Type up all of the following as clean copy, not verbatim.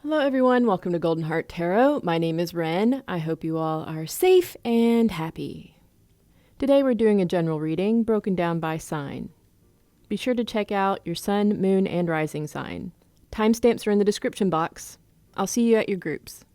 Hello everyone, welcome to Golden Heart Tarot. My name is Ren. I hope you all are safe and happy. Today we're doing a general reading broken down by sign. Be sure to check out your sun, moon, and rising sign. Timestamps are in the description box. I'll see you at your groups.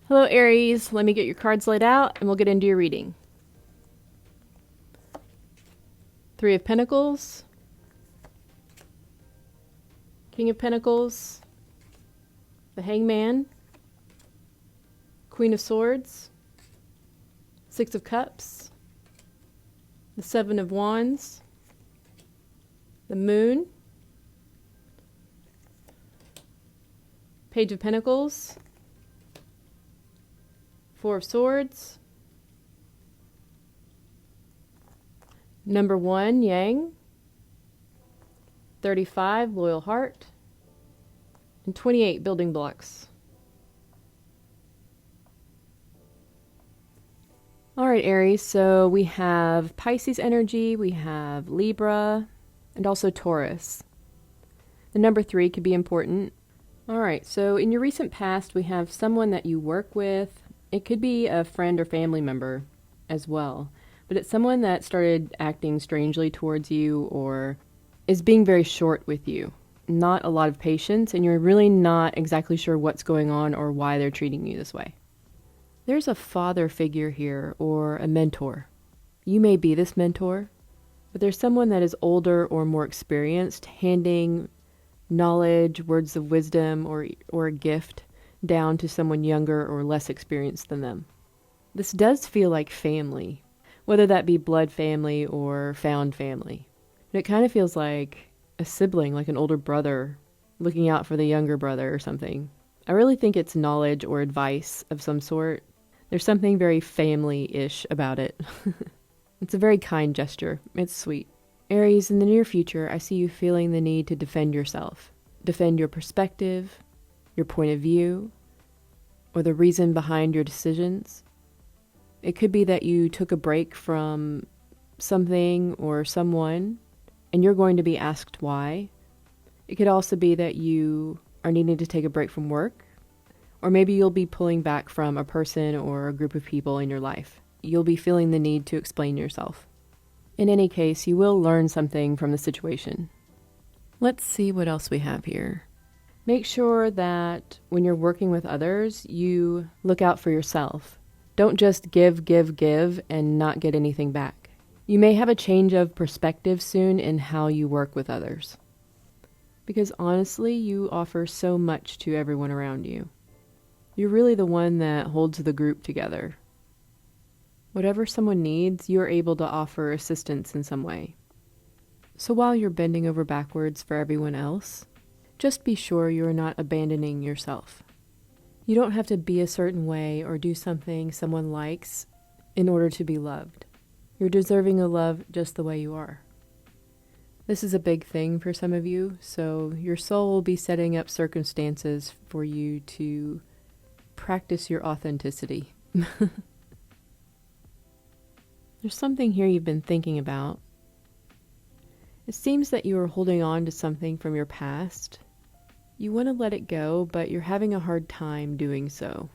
Hello Aries, let me get your cards laid out and we'll get into your reading. Three of Pentacles, King of Pentacles, the Hangman, Queen of Swords, Six of Cups, the Seven of Wands, the Moon, Page of Pentacles, Four of Swords, number 1, Yang, 35, Loyal Heart, and 28, Building Blocks. All right, Aries, so we have Pisces energy, we have Libra, and also Taurus. The number 3 could be important. All right, so in your recent past, we have someone that you work with. It could be a friend or family member as well, but it's someone that started acting strangely towards you or is being very short with you. Not a lot of patience, and you're really not exactly sure what's going on or why they're treating you this way. There's a father figure here or a mentor. You may be this mentor, but there's someone that is older or more experienced handing knowledge, words of wisdom, or a gift down to someone younger or less experienced than them. This does feel like family, whether that be blood family or found family. And it kind of feels like a sibling, like an older brother looking out for the younger brother or something. I really think it's knowledge or advice of some sort. There's something very family-ish about it. It's a very kind gesture. It's sweet. Aries, in the near future, I see you feeling the need to defend yourself. Defend your perspective, your point of view, or the reason behind your decisions. It could be that you took a break from something or someone, and you're going to be asked why. It could also be that you are needing to take a break from work, or maybe you'll be pulling back from a person or a group of people in your life. You'll be feeling the need to explain yourself. In any case, you will learn something from the situation. Let's see what else we have here. Make sure that when you're working with others, you look out for yourself. Don't just give, and not get anything back. You may have a change of perspective soon in how you work with others. Because honestly, you offer so much to everyone around you. You're really the one that holds the group together. Whatever someone needs, you're able to offer assistance in some way. So while you're bending over backwards for everyone else, just be sure you're not abandoning yourself. You don't have to be a certain way or do something someone likes in order to be loved. You're deserving of love just the way you are. This is a big thing for some of you, so your soul will be setting up circumstances for you to practice your authenticity. There's something here you've been thinking about. It seems that you are holding on to something from your past. You want to let it go, but you're having a hard time doing so.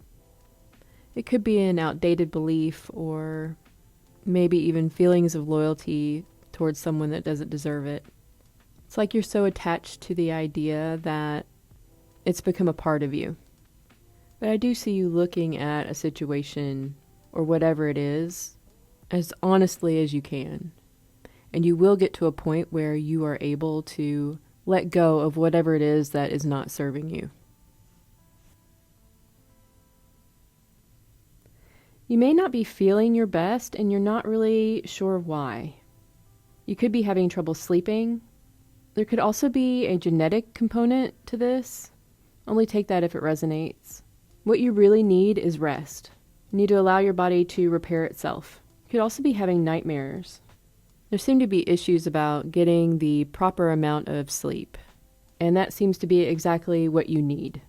It could be an outdated belief or maybe even feelings of loyalty towards someone that doesn't deserve it. It's like you're so attached to the idea that it's become a part of you. But I do see you looking at a situation or whatever it is as honestly as you can. And you will get to a point where you are able to let go of whatever it is that is not serving you. You may not be feeling your best and you're not really sure why. You could be having trouble sleeping. There could also be a genetic component to this. Only take that if it resonates. What you really need is rest. You need to allow your body to repair itself. You could also be having nightmares. There seem to be issues about getting the proper amount of sleep, and that seems to be exactly what you need.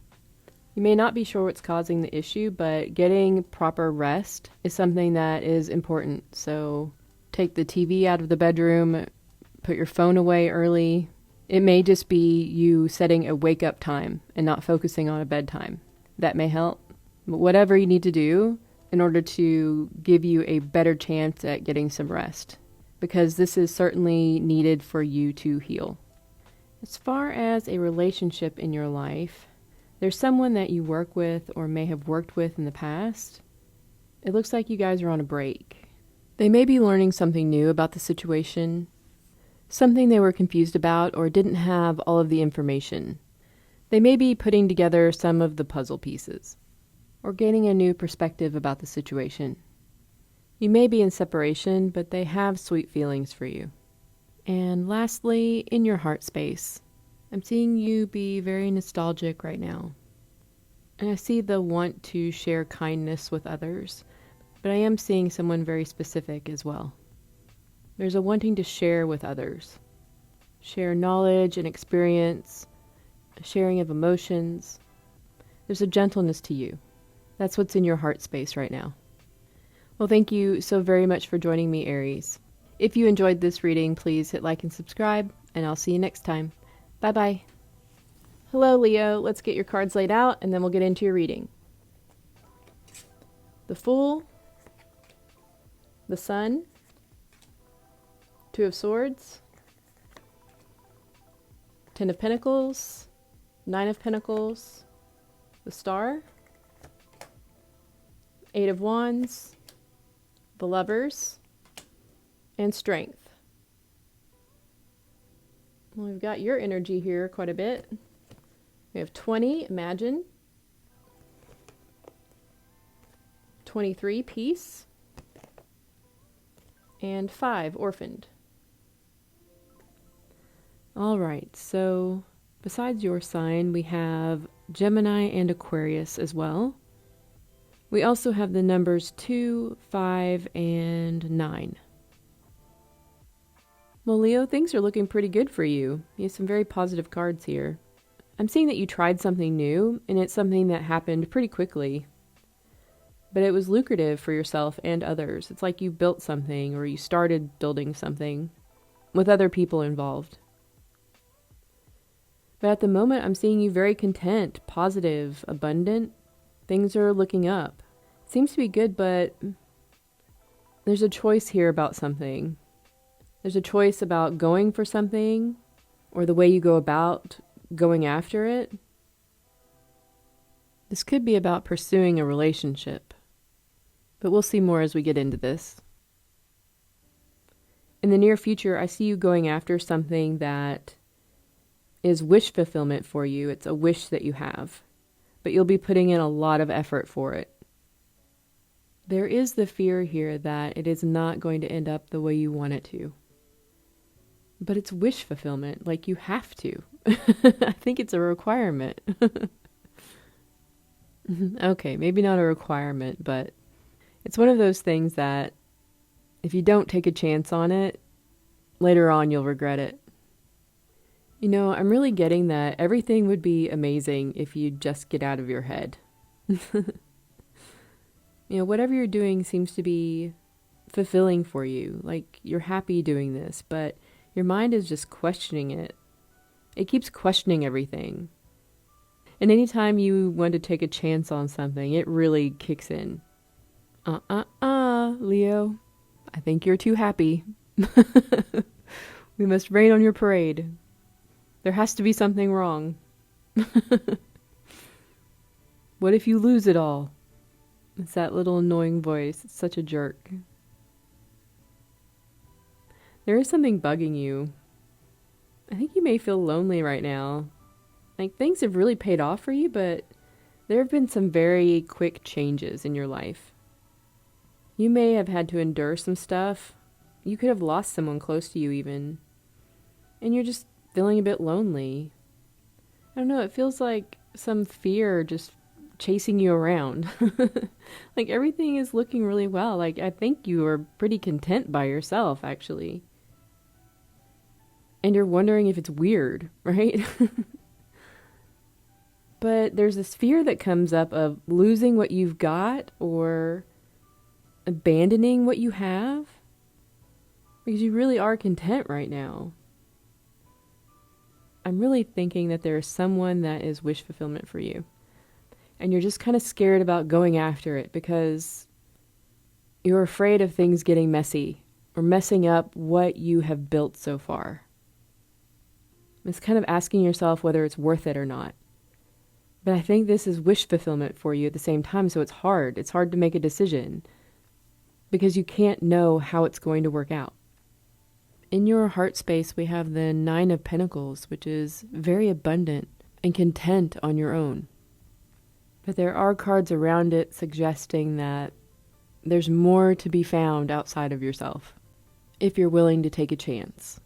You may not be sure what's causing the issue, but getting proper rest is something that is important. So take the TV out of the bedroom, put your phone away early. It may just be you setting a wake-up time and not focusing on a bedtime. That may help. But whatever you need to do in order to give you a better chance at getting some rest, because this is certainly needed for you to heal. As far as a relationship in your life, there's someone that you work with or may have worked with in the past. It looks like you guys are on a break. They may be learning something new about the situation, something they were confused about or didn't have all of the information. They may be putting together some of the puzzle pieces or gaining a new perspective about the situation. You may be in separation, but they have sweet feelings for you. And lastly, in your heart space, I'm seeing you be very nostalgic right now. And I see the want to share kindness with others, but I am seeing someone very specific as well. There's a wanting to share with others. Share knowledge and experience, a sharing of emotions. There's a gentleness to you. That's what's in your heart space right now. Well, thank you so very much for joining me, Aries. If you enjoyed this reading, please hit like and subscribe, and I'll see you next time. Bye-bye. Hello, Leo. Let's get your cards laid out, and then we'll get into your reading. The Fool, the Sun, Two of Swords, Ten of Pentacles, Nine of Pentacles, the Star, Eight of Wands, the Lovers, and Strength. Well, we've got your energy here quite a bit. We have 20, Imagine. 23, Peace. And 5, Orphaned. All right, so besides your sign, we have Gemini and Aquarius as well. We also have the numbers 2, 5, and 9. Well, Leo, things are looking pretty good for you. You have some very positive cards here. I'm seeing that you tried something new, and it's something that happened pretty quickly. But it was lucrative for yourself and others. It's like you built something, or you started building something with other people involved. But at the moment, I'm seeing you very content, positive, abundant. Things are looking up. Seems to be good, but there's a choice here about something. There's a choice about going for something or the way you go about going after it. This could be about pursuing a relationship, but we'll see more as we get into this. In the near future, I see you going after something that is wish fulfillment for you. It's a wish that you have, but you'll be putting in a lot of effort for it. There is the fear here that it is not going to end up the way you want it to. But it's wish fulfillment, like you have to. I think it's a requirement. Okay, maybe not a requirement, but it's one of those things that if you don't take a chance on it, later on you'll regret it. You know, I'm really getting that everything would be amazing if you just get out of your head. You know, whatever you're doing seems to be fulfilling for you. Like, you're happy doing this, but your mind is just questioning it. It keeps questioning everything. And anytime you want to take a chance on something, it really kicks in. Leo. I think you're too happy. We must rain on your parade. There has to be something wrong. What if you lose it all? It's that little annoying voice. It's such a jerk. There is something bugging you. I think you may feel lonely right now. Like, things have really paid off for you, but there have been some very quick changes in your life. You may have had to endure some stuff. You could have lost someone close to you even. And you're just feeling a bit lonely. I don't know, it feels like some fear just chasing you around. Like, everything is looking really well. Like, I think you are pretty content by yourself, actually. And you're wondering if it's weird, right? But there's this fear that comes up of losing what you've got or abandoning what you have. Because you really are content right now. I'm really thinking that there is someone that is wish fulfillment for you. And you're just kind of scared about going after it because you're afraid of things getting messy or messing up what you have built so far. It's kind of asking yourself whether it's worth it or not. But I think this is wish fulfillment for you at the same time, so it's hard. It's hard to make a decision because you can't know how it's going to work out. In your heart space, we have the 9 of Pentacles, which is very abundant and content on your own. But there are cards around it suggesting that there's more to be found outside of yourself, if you're willing to take a chance.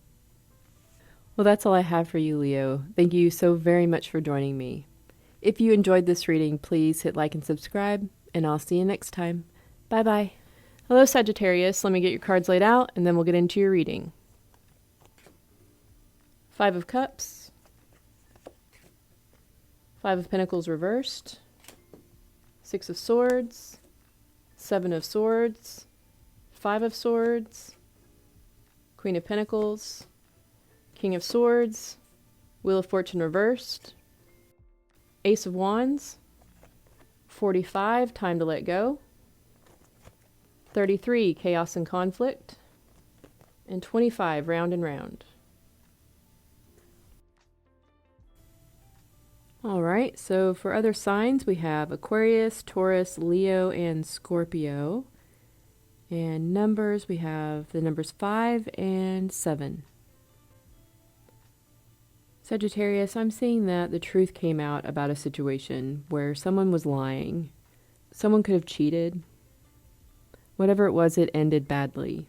Well, that's all I have for you, Leo. Thank you so very much for joining me. If you enjoyed this reading, please hit like and subscribe, and I'll see you next time. Bye-bye. Hello, Sagittarius. Let me get your cards laid out, and then we'll get into your reading. 5 of Cups. 5 of Pentacles reversed. 6 of Swords. 7 of Swords. 5 of Swords. Queen of Pentacles. King of Swords. Wheel of Fortune reversed. Ace of Wands. 45, time to let go. 33, chaos and conflict. And 25, round and round. All right, so for other signs, we have Aquarius, Taurus, Leo, and Scorpio. And numbers, we have the numbers 5 and 7. Sagittarius, I'm seeing that the truth came out about a situation where someone was lying. Someone could have cheated. Whatever it was, it ended badly.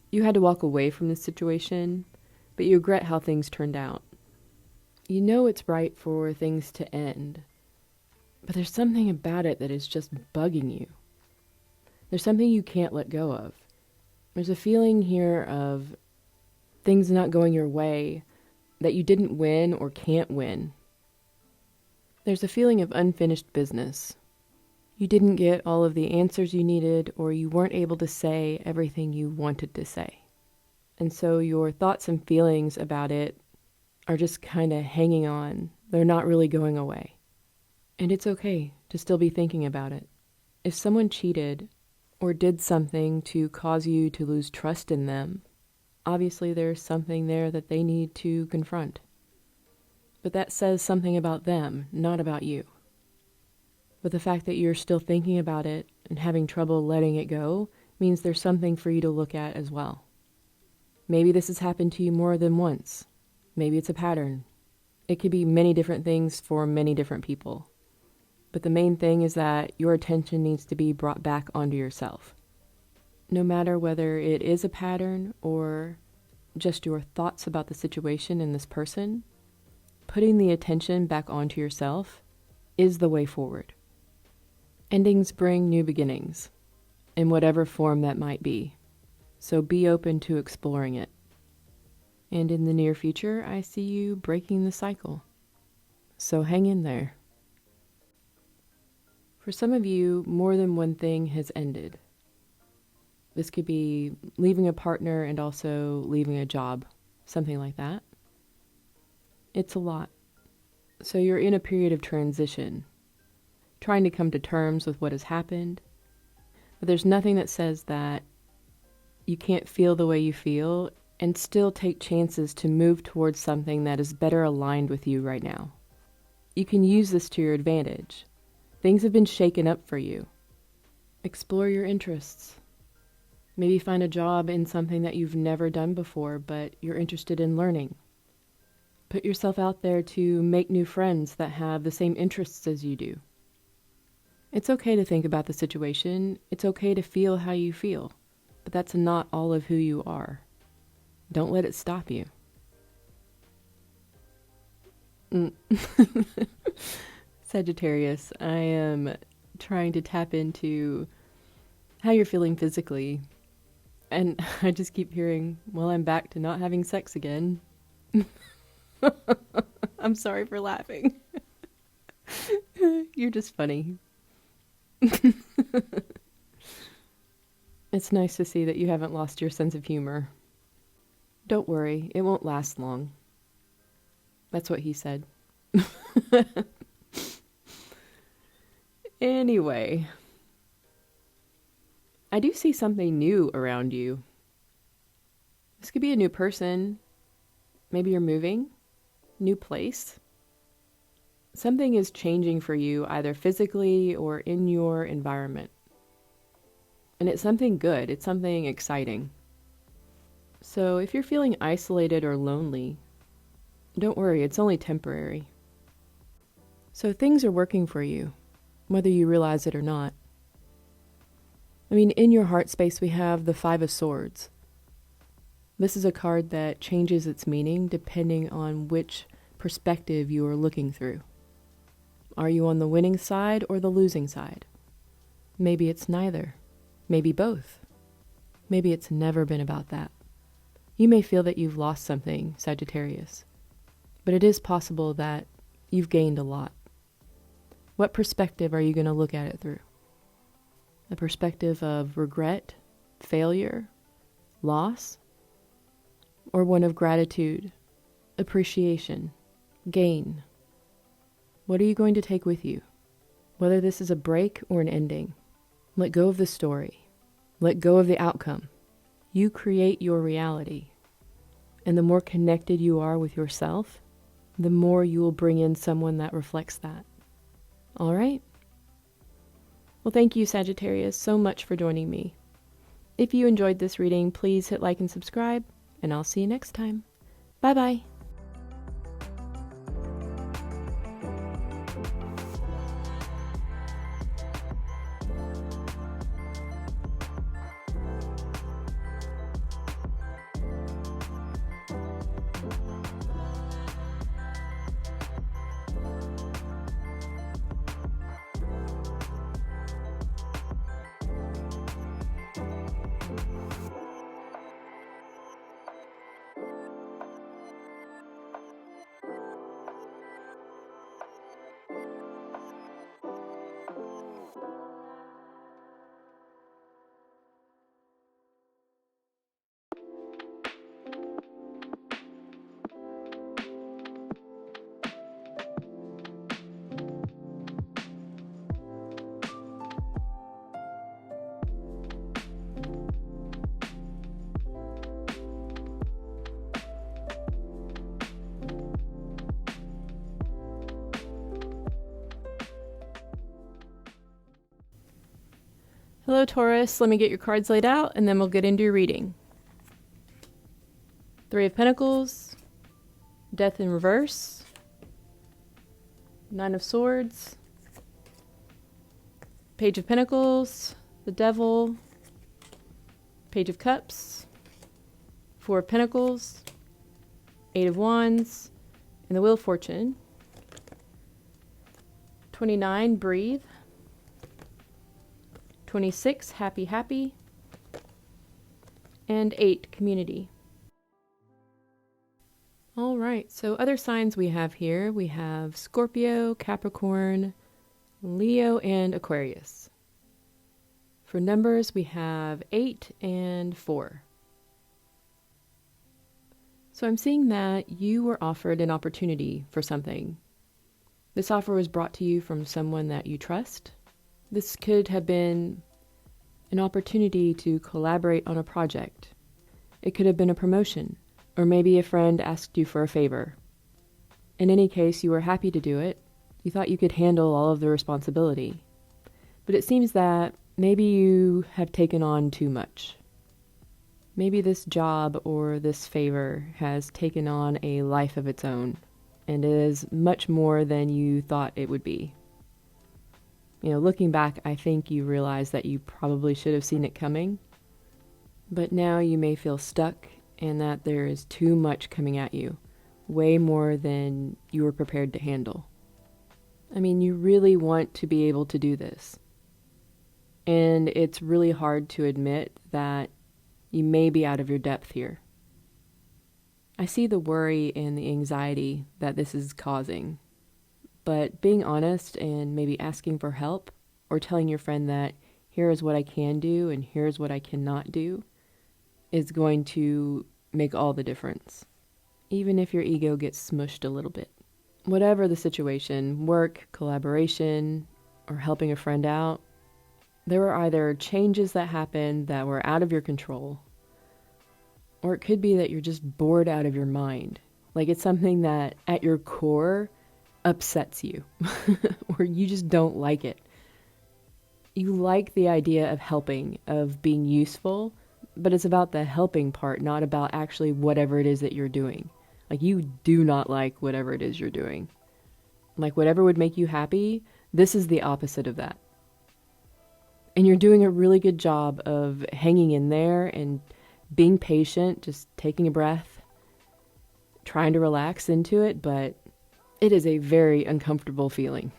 You had to walk away from this situation, but you regret how things turned out. You know it's right for things to end, but there's something about it that is just bugging you. There's something you can't let go of. There's a feeling here of things not going your way, that you didn't win or can't win. There's a feeling of unfinished business. You didn't get all of the answers you needed, or you weren't able to say everything you wanted to say. And so your thoughts and feelings about it are just kind of hanging on. They're not really going away. And it's okay to still be thinking about it. If someone cheated or did something to cause you to lose trust in them, obviously there's something there that they need to confront. But that says something about them, not about you. But the fact that you're still thinking about it and having trouble letting it go means there's something for you to look at as well. Maybe this has happened to you more than once. Maybe it's a pattern. It could be many different things for many different people. But the main thing is that your attention needs to be brought back onto yourself. No matter whether it is a pattern or just your thoughts about the situation and this person, putting the attention back onto yourself is the way forward. Endings bring new beginnings, in whatever form that might be. So be open to exploring it. And in the near future, I see you breaking the cycle. So hang in there. For some of you, more than one thing has ended. This could be leaving a partner and also leaving a job, something like that. It's a lot. So you're in a period of transition, trying to come to terms with what has happened. But there's nothing that says that you can't feel the way you feel and still take chances to move towards something that is better aligned with you right now. You can use this to your advantage. Things have been shaken up for you. Explore your interests. Maybe find a job in something that you've never done before, but you're interested in learning. Put yourself out there to make new friends that have the same interests as you do. It's okay to think about the situation. It's okay to feel how you feel, but that's not all of who you are. Don't let it stop you. Sagittarius, I am trying to tap into how you're feeling physically. And I just keep hearing, well, I'm back to not having sex again. I'm sorry for laughing. You're just funny. It's nice to see that you haven't lost your sense of humor. Don't worry, it won't last long. That's what he said. Anyway, I do see something new around you. This could be a new person. Maybe you're moving, new place. Something is changing for you either physically or in your environment. And it's something good, it's something exciting. So if you're feeling isolated or lonely, don't worry, it's only temporary. So things are working for you, whether you realize it or not. I mean, in your heart space, we have the Five of Swords. This is a card that changes its meaning depending on which perspective you are looking through. Are you on the winning side or the losing side? Maybe it's neither. Maybe both. Maybe it's never been about that. You may feel that you've lost something, Sagittarius, but it is possible that you've gained a lot. What perspective are you going to look at it through? A perspective of regret, failure, loss, or one of gratitude, appreciation, gain? What are you going to take with you? Whether this is a break or an ending, let go of the story. Let go of the outcome. You create your reality. And the more connected you are with yourself, the more you will bring in someone that reflects that. All right? Well, thank you, Sagittarius, so much for joining me. If you enjoyed this reading, please hit like and subscribe, and I'll see you next time. Bye-bye. Hello, Taurus. Let me get your cards laid out, and then we'll get into your reading. Three of Pentacles, Death in reverse, Nine of Swords, Page of Pentacles, the Devil, Page of Cups, Four of Pentacles, Eight of Wands, and the Wheel of Fortune. 29, Breathe. 26, Happy, Happy. And 8, Community. All right, so other signs we have here, we have Scorpio, Capricorn, Leo, and Aquarius. For numbers, we have 8 and 4. So I'm seeing that you were offered an opportunity for something. This offer was brought to you from someone that you trust. This could have been an opportunity to collaborate on a project. It could have been a promotion, or maybe a friend asked you for a favor. In any case, you were happy to do it. You thought you could handle all of the responsibility. But it seems that maybe you have taken on too much. Maybe this job or this favor has taken on a life of its own, and is much more than you thought it would be. Looking back, I think you realize that you probably should have seen it coming, but now you may feel stuck and that there is too much coming at you, way more than you were prepared to handle. You really want to be able to do this. And it's really hard to admit that you may be out of your depth here. I see the worry and the anxiety that this is causing. But being honest and maybe asking for help, or telling your friend that here is what I can do and here's what I cannot do, is going to make all the difference, even if your ego gets smushed a little bit. Whatever the situation, work, collaboration, or helping a friend out, there were either changes that happened that were out of your control, or it could be that you're just bored out of your mind. Like it's something that at your core upsets you, or you just don't like it. You like the idea of helping, of being useful, but it's about the helping part, not about actually whatever it is that you're doing. Like you do not like whatever it is you're doing. Like whatever would make you happy, this is the opposite of that. And you're doing a really good job of hanging in there and being patient, just taking a breath, trying to relax into it, but it is a very uncomfortable feeling.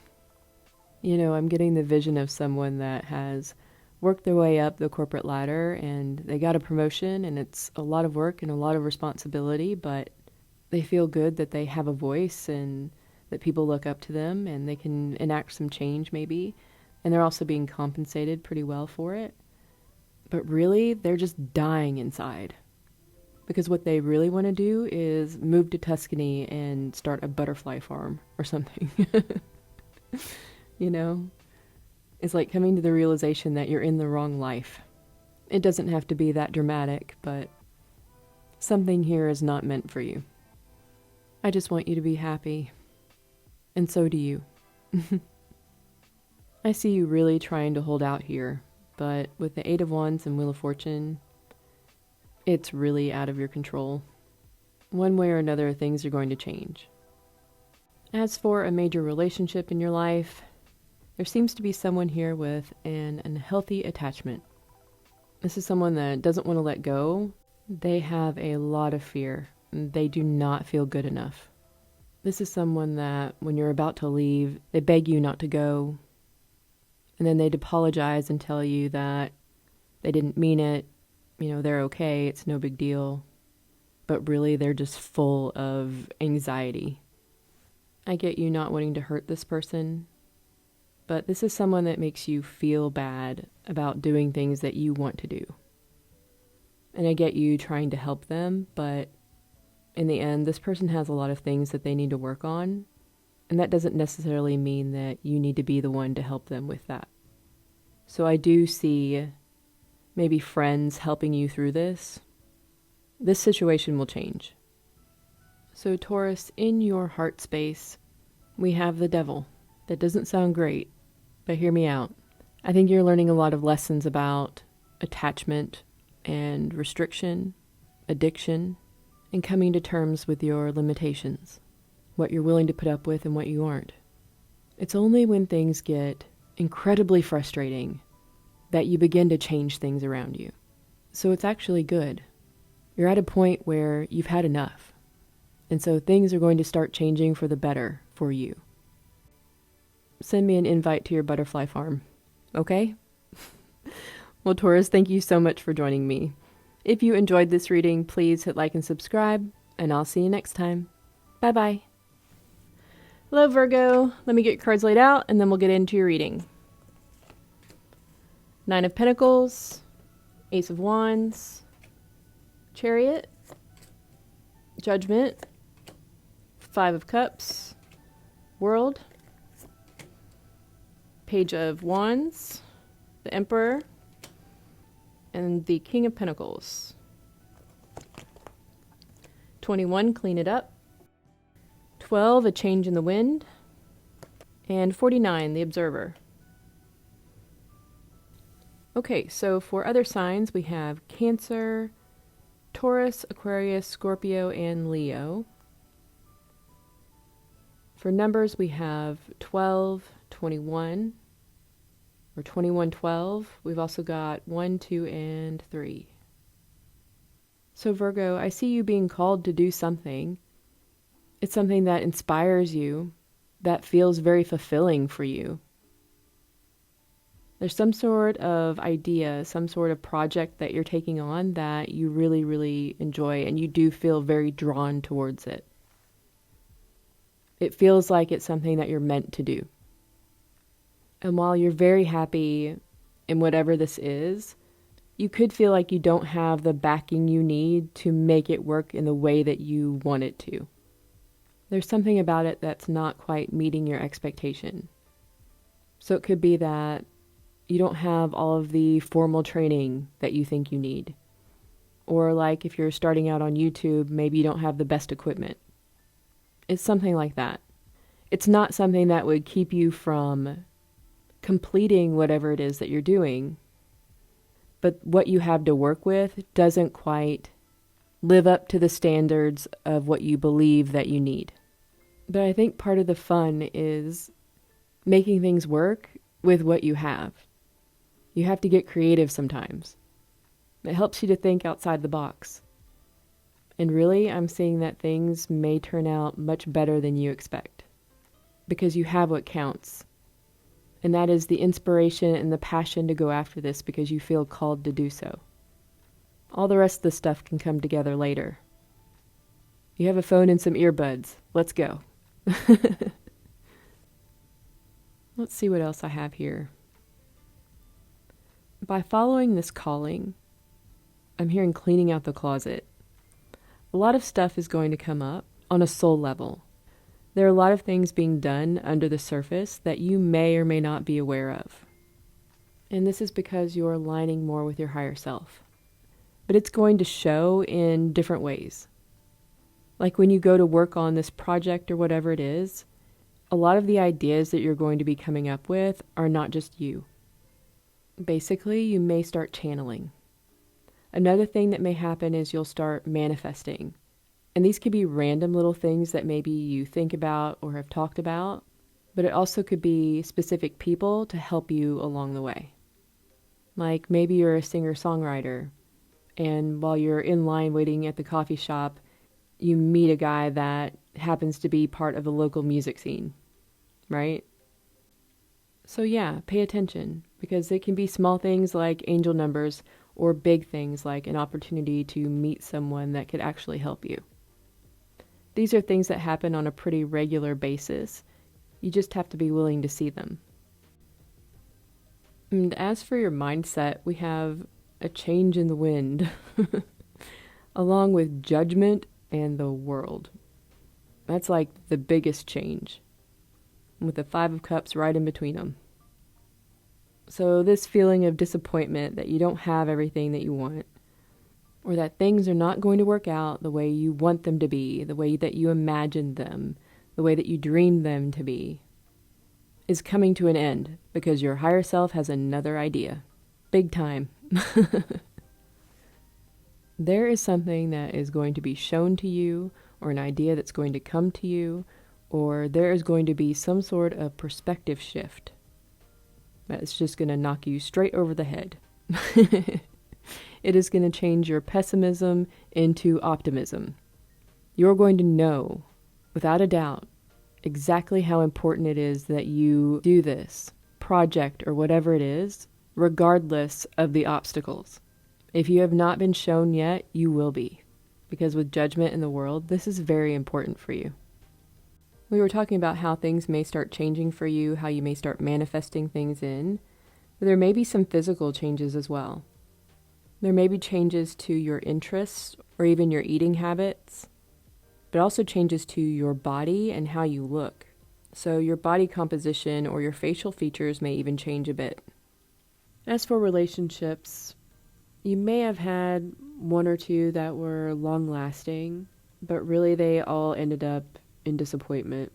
I'm getting the vision of someone that has worked their way up the corporate ladder and they got a promotion and it's a lot of work and a lot of responsibility, but they feel good that they have a voice and that people look up to them and they can enact some change maybe. And they're also being compensated pretty well for it. But really, they're just dying inside. Because what they really want to do is move to Tuscany and start a butterfly farm or something. It's like coming to the realization that you're in the wrong life. It doesn't have to be that dramatic, but something here is not meant for you. I just want you to be happy. And so do you. I see you really trying to hold out here, but with the 8 of Wands and Wheel of Fortune, it's really out of your control. One way or another, things are going to change. As for a major relationship in your life, there seems to be someone here with an unhealthy attachment. This is someone that doesn't want to let go. They have a lot of fear. They do not feel good enough. This is someone that when you're about to leave, they beg you not to go. And then they'd apologize and tell you that they didn't mean it. They're okay. It's no big deal. But really, they're just full of anxiety. I get you not wanting to hurt this person. But this is someone that makes you feel bad about doing things that you want to do. And I get you trying to help them, but in the end, this person has a lot of things that they need to work on. And that doesn't necessarily mean that you need to be the one to help them with that. So I do see maybe friends helping you through this. This situation will change. So Taurus, in your heart space, we have the Devil. That doesn't sound great, but hear me out. I think you're learning a lot of lessons about attachment and restriction, addiction, and coming to terms with your limitations, what you're willing to put up with and what you aren't. It's only when things get incredibly frustrating that you begin to change things around you. So it's actually good. You're at a point where you've had enough. And so things are going to start changing for the better for you. Send me an invite to your butterfly farm, okay? Well, Taurus, thank you so much for joining me. If you enjoyed this reading, please hit like and subscribe. and I'll see you next time. Bye-bye. Hello, Virgo. Let me get your cards laid out, and then we'll get into your reading. Nine of Pentacles, Ace of Wands, Chariot, Judgment, Five of Cups, World, Page of Wands, the Emperor, and the King of Pentacles. 21, clean it up. 12, a change in the wind. And 49, the Observer. Okay, so for other signs, we have Cancer, Taurus, Aquarius, Scorpio, and Leo. For numbers, we have 12, 21, or 21, 12. We've also got 1, 2, and 3. So Virgo, I see you being called to do something. It's something that inspires you, that feels very fulfilling for you. There's some sort of idea, some sort of project that you're taking on that you really, really enjoy, and you do feel very drawn towards it. It feels like it's something that you're meant to do. And while you're very happy in whatever this is, you could feel like you don't have the backing you need to make it work in the way that you want it to. There's something about it that's not quite meeting your expectation. So it could be that you don't have all of the formal training that you think you need. Or like if you're starting out on YouTube, maybe you don't have the best equipment. It's something like that. It's not something that would keep you from completing whatever it is that you're doing. But what you have to work with doesn't quite live up to the standards of what you believe that you need. But I think part of the fun is making things work with what you have. You have to get creative sometimes. It helps you to think outside the box. And really, I'm seeing that things may turn out much better than you expect. Because you have what counts. And that is the inspiration and the passion to go after this because you feel called to do so. All the rest of the stuff can come together later. You have a phone and some earbuds. Let's go. Let's see what else I have here. By following this calling, I'm hearing cleaning out the closet. A lot of stuff is going to come up on a soul level. There are a lot of things being done under the surface that you may or may not be aware of. And this is because you're aligning more with your higher self. But it's going to show in different ways. Like when you go to work on this project or whatever it is, a lot of the ideas that you're going to be coming up with are not just you. Basically, you may start channeling. Another thing that may happen is you'll start manifesting. And these could be random little things that maybe you think about or have talked about, but it also could be specific people to help you along the way. Like maybe you're a singer-songwriter, and while you're in line waiting at the coffee shop, you meet a guy that happens to be part of the local music scene, right? So yeah, pay attention, because it can be small things like angel numbers or big things like an opportunity to meet someone that could actually help you. These are things that happen on a pretty regular basis. You just have to be willing to see them. And as for your mindset, we have a change in the wind, along with judgment and the world. That's like the biggest change, with the Five of Cups right in between them. So this feeling of disappointment that you don't have everything that you want, or that things are not going to work out the way you want them to be, the way that you imagined them, the way that you dreamed them to be, is coming to an end because your higher self has another idea. Big time. There is something that is going to be shown to you, or an idea that's going to come to you, or there is going to be some sort of perspective shift that's just going to knock you straight over the head. It is going to change your pessimism into optimism. You're going to know, without a doubt, exactly how important it is that you do this project or whatever it is, regardless of the obstacles. If you have not been shown yet, you will be. because with judgment in the world, this is very important for you. We were talking about how things may start changing for you, how you may start manifesting things in, but there may be some physical changes as well. There may be changes to your interests or even your eating habits, but also changes to your body and how you look. So your body composition or your facial features may even change a bit. As for relationships, you may have had one or two that were long-lasting, but really they all ended up in disappointment.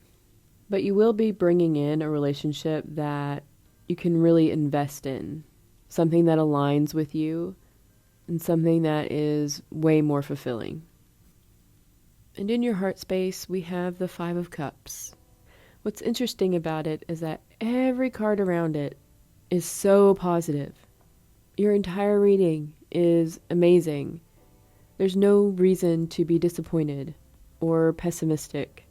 But you will be bringing in a relationship that you can really invest in, something that aligns with you, and something that is way more fulfilling. And in your heart space, we have the Five of Cups. What's interesting about it is that every card around it is so positive. Your entire reading is amazing. There's no reason to be disappointed or pessimistic,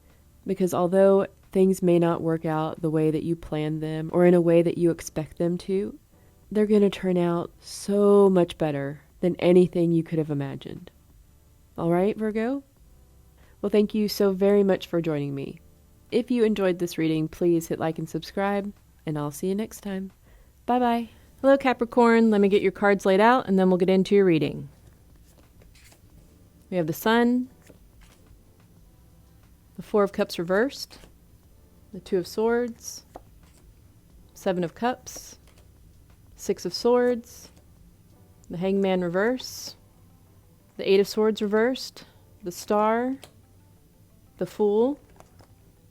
because although things may not work out the way that you planned them or in a way that you expect them to, they're going to turn out so much better than anything you could have imagined. All right, Virgo? Well, thank you so very much for joining me. If you enjoyed this reading, please hit like and subscribe, and I'll see you next time. Bye-bye. Hello, Capricorn. Let me get your cards laid out, and then we'll get into your reading. We have the Sun, the Four of Cups reversed, the Two of Swords, Seven of Cups, Six of Swords, the Hangman reverse, the Eight of Swords reversed, the Star, the Fool,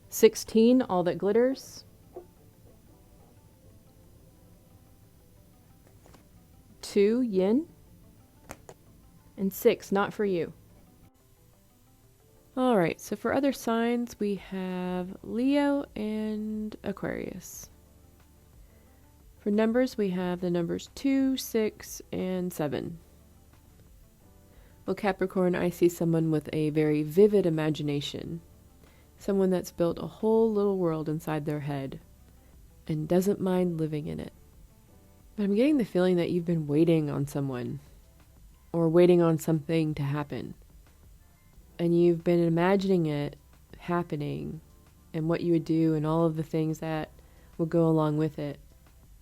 16, all that glitters, 2, Yin, and 6, not for you. All right, so for other signs, we have Leo and Aquarius. For numbers, we have the numbers 2, 6, and 7. Well, Capricorn, I see someone with a very vivid imagination. Someone that's built a whole little world inside their head and doesn't mind living in it. But I'm getting the feeling that you've been waiting on someone or waiting on something to happen. And you've been imagining it happening and what you would do and all of the things that would go along with it.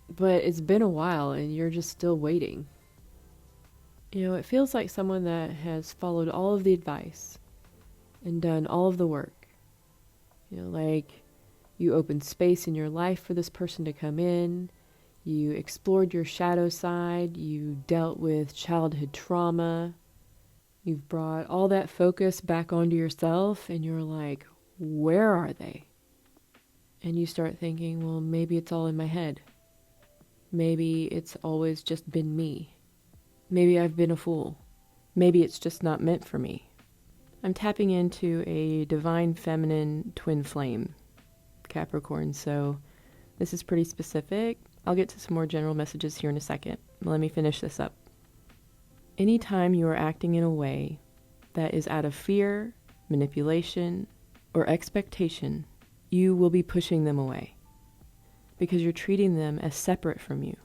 But it's been a while and you're just still waiting. You know, it feels like someone that has followed all of the advice and done all of the work. You know, like you opened space in your life for this person to come in. You explored your shadow side. You dealt with childhood trauma. You've brought all that focus back onto yourself and you're like, where are they? And you start thinking, well, maybe it's all in my head. Maybe it's always just been me. Maybe I've been a fool. Maybe it's just not meant for me. I'm tapping into a divine feminine twin flame, Capricorn, so this is pretty specific. I'll get to some more general messages here in a second. Let me finish this up. Anytime you are acting in a way that is out of fear, manipulation, or expectation, you will be pushing them away because you're treating them as separate from you.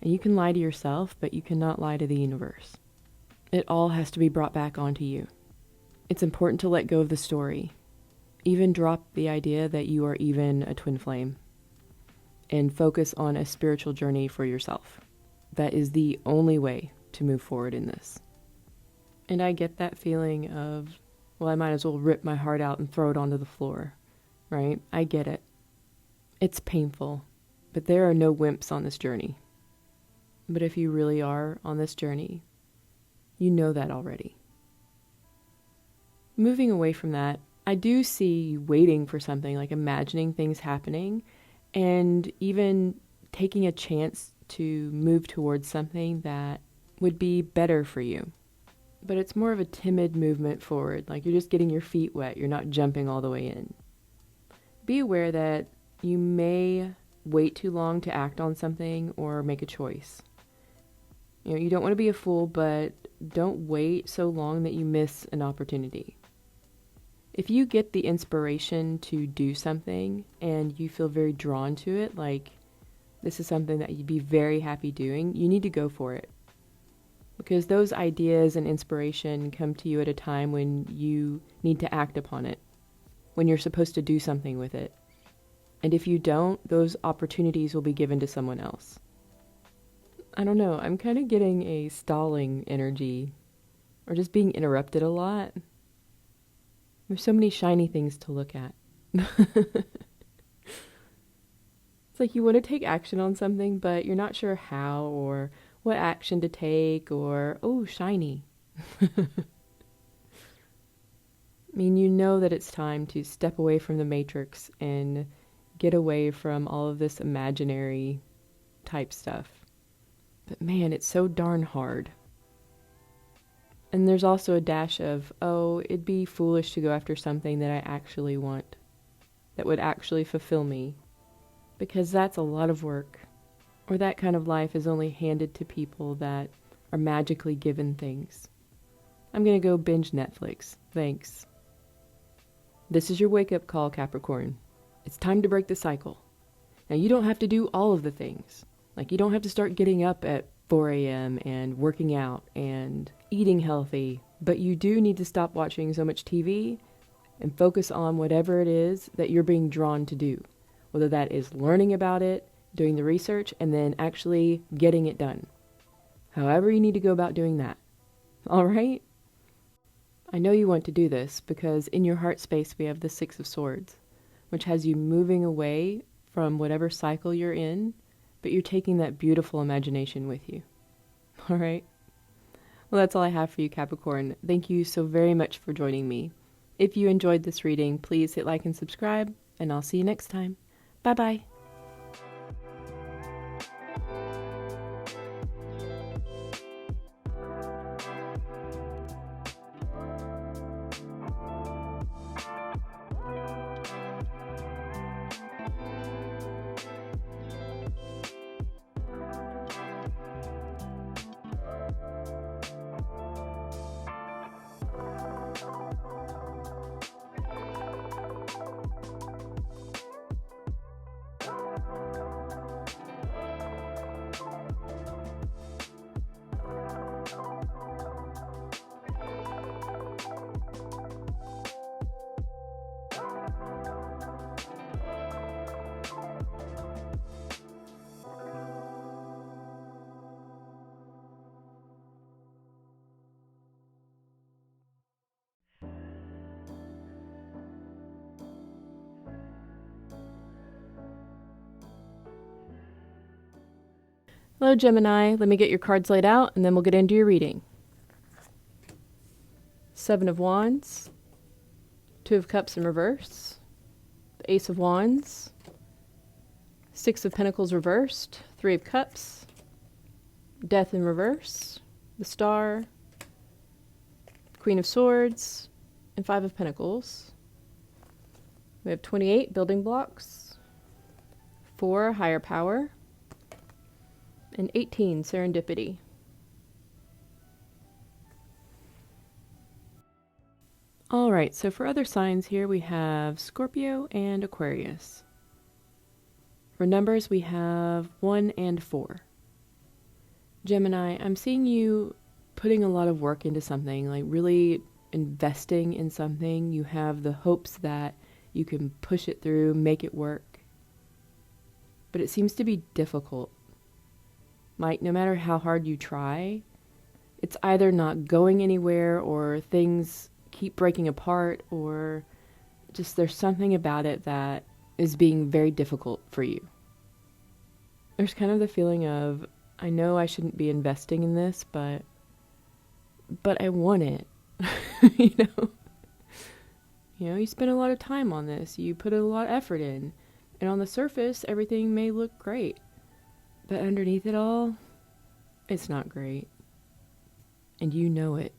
And you can lie to yourself, but you cannot lie to the universe. It all has to be brought back onto you. It's important to let go of the story. Even drop the idea that you are even a twin flame and focus on a spiritual journey for yourself. That is the only way to move forward in this. And I get that feeling of, well, I might as well rip my heart out and throw it onto the floor, right? I get it. It's painful, but there are no wimps on this journey. But if you really are on this journey, you know that already. Moving away from that, I do see waiting for something, like imagining things happening and even taking a chance to move towards something that would be better for you. But it's more of a timid movement forward, like you're just getting your feet wet, you're not jumping all the way in. Be aware that you may wait too long to act on something or make a choice. You know, you don't want to be a fool, but don't wait so long that you miss an opportunity. If you get the inspiration to do something and you feel very drawn to it, like this is something that you'd be very happy doing, you need to go for it. because those ideas and inspiration come to you at a time when you need to act upon it, when you're supposed to do something with it. And if you don't, those opportunities will be given to someone else. I don't know, I'm kind of getting a stalling energy, or just being interrupted a lot. There's so many shiny things to look at. It's like you want to take action on something, but you're not sure how or what action to take, or, oh, shiny. I mean, you know that it's time to step away from the matrix and get away from all of this imaginary type stuff. But man, it's so darn hard. And there's also a dash of, oh, it'd be foolish to go after something that I actually want, that would actually fulfill me, because that's a lot of work. Or that kind of life is only handed to people that are magically given things. I'm going to go binge Netflix. Thanks. This is your wake-up call, Capricorn. It's time to break the cycle. Now, you don't have to do all of the things. Like, you don't have to start getting up at 4 a.m. and working out and eating healthy. But you do need to stop watching so much TV and focus on whatever it is that you're being drawn to do. Whether that is learning about it, doing the research, and then actually getting it done. However you need to go about doing that. All right? I know you want to do this because in your heart space we have the Six of Swords, which has you moving away from whatever cycle you're in, but you're taking that beautiful imagination with you. All right? Well, that's all I have for you, Capricorn. Thank you so very much for joining me. If you enjoyed this reading, please hit like and subscribe, and I'll see you next time. Bye-bye. Hello, Gemini. Let me get your cards laid out, and then we'll get into your reading. Seven of Wands, Two of Cups in reverse, the Ace of Wands, Six of Pentacles reversed, Three of Cups, Death in reverse, the Star, Queen of Swords, and Five of Pentacles. We have 28 building blocks, 4 higher power, and 18 serendipity. All right, so for other signs here we have Scorpio and Aquarius. For numbers we have 1 and 4. Gemini, I'm seeing you putting a lot of work into something, like really investing in something. You have the hopes that you can push it through, make it work. But it seems to be difficult. Like, no matter how hard you try, it's either not going anywhere, or things keep breaking apart, or just there's something about it that is being very difficult for you. There's kind of the feeling of, I know I shouldn't be investing in this, but I want it. You know, you spend a lot of time on this, you put a lot of effort in, and on the surface, everything may look great. But underneath it all, it's not great. And you know it.